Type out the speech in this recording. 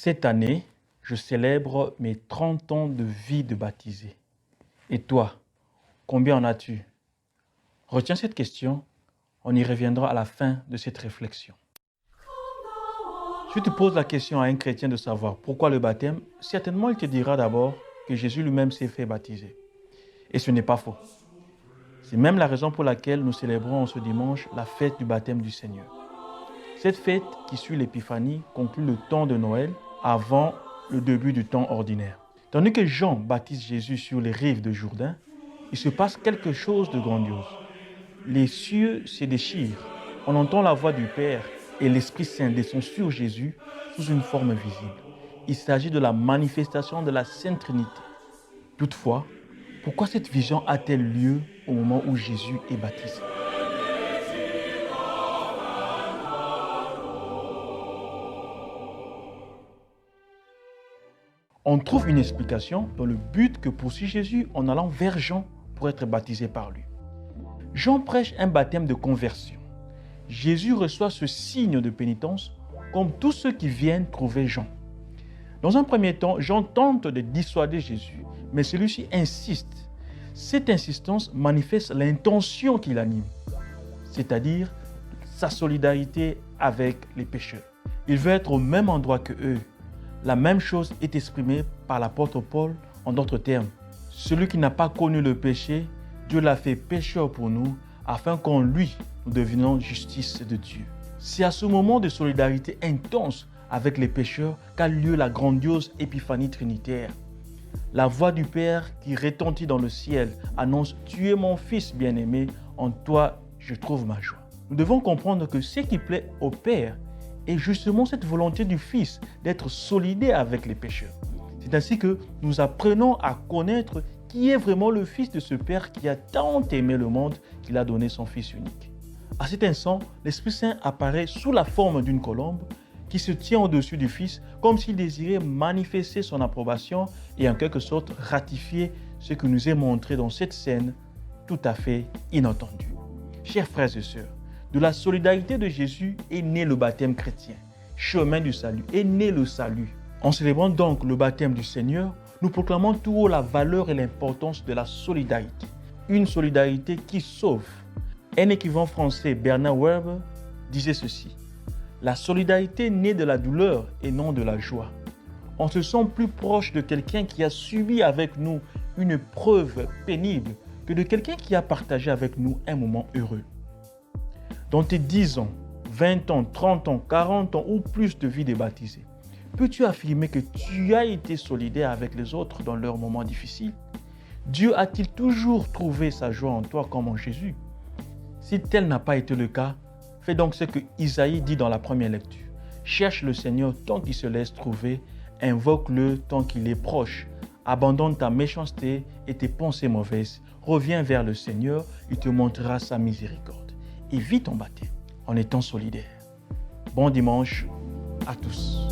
Cette année, je célèbre mes 30 ans de vie de baptisé. Et toi, combien en as-tu? Retiens cette question, on y reviendra à la fin de cette réflexion. Si tu poses la question à un chrétien de savoir pourquoi le baptême, certainement il te dira d'abord que Jésus lui-même s'est fait baptiser. Et ce n'est pas faux. C'est même la raison pour laquelle nous célébrons ce dimanche la fête du baptême du Seigneur. Cette fête qui suit l'Épiphanie conclut le temps de Noël avant le début du temps ordinaire. Tandis que Jean baptise Jésus sur les rives de Jourdain, il se passe quelque chose de grandiose. Les cieux se déchirent, on entend la voix du Père et l'Esprit Saint descend sur Jésus sous une forme visible. Il s'agit de la manifestation de la Sainte Trinité. Toutefois, pourquoi cette vision a-t-elle lieu au moment où Jésus est baptisé? On trouve une explication dans le but que poursuit Jésus en allant vers Jean pour être baptisé par lui. Jean prêche un baptême de conversion. Jésus reçoit ce signe de pénitence comme tous ceux qui viennent trouver Jean. Dans un premier temps, Jean tente de dissuader Jésus, mais celui-ci insiste. Cette insistance manifeste l'intention qui l'anime, c'est-à-dire sa solidarité avec les pécheurs. Il veut être au même endroit que eux. La même chose est exprimée par l'apôtre Paul en d'autres termes. Celui qui n'a pas connu le péché, Dieu l'a fait pécheur pour nous, afin qu'en lui, nous devenions justice de Dieu. C'est à ce moment de solidarité intense avec les pécheurs qu'a lieu la grandiose épiphanie trinitaire. La voix du Père qui retentit dans le ciel annonce « Tu es mon Fils bien-aimé, en toi je trouve ma joie ». Nous devons comprendre que ce qui plaît au Père est justement cette volonté du Fils d'être solidaire avec les pécheurs. C'est ainsi que nous apprenons à connaître qui est vraiment le Fils de ce Père qui a tant aimé le monde qu'il a donné son Fils unique. À cet instant, l'Esprit Saint apparaît sous la forme d'une colombe qui se tient au-dessus du Fils comme s'il désirait manifester son approbation et en quelque sorte ratifier ce qui nous est montré dans cette scène tout à fait inattendue. Chers frères et sœurs, de la solidarité de Jésus est né le baptême chrétien. Chemin du salut, est né le salut. En célébrant donc le baptême du Seigneur, nous proclamons tout haut la valeur et l'importance de la solidarité. Une solidarité qui sauve. Un écrivain français, Bernard Werber, disait ceci. La solidarité naît de la douleur et non de la joie. On se sent plus proche de quelqu'un qui a subi avec nous une preuve pénible que de quelqu'un qui a partagé avec nous un moment heureux. Dans tes 10 ans, 20 ans, 30 ans, 40 ans ou plus de vie de baptisé, peux-tu affirmer que tu as été solidaire avec les autres dans leurs moments difficiles? Dieu a-t-il toujours trouvé sa joie en toi comme en Jésus? Si tel n'a pas été le cas, fais donc ce que Isaïe dit dans la première lecture. Cherche le Seigneur tant qu'il se laisse trouver, invoque-le tant qu'il est proche. Abandonne ta méchanceté et tes pensées mauvaises. Reviens vers le Seigneur, il te montrera sa miséricorde. Et vis ton baptême en étant solidaire. Bon dimanche à tous.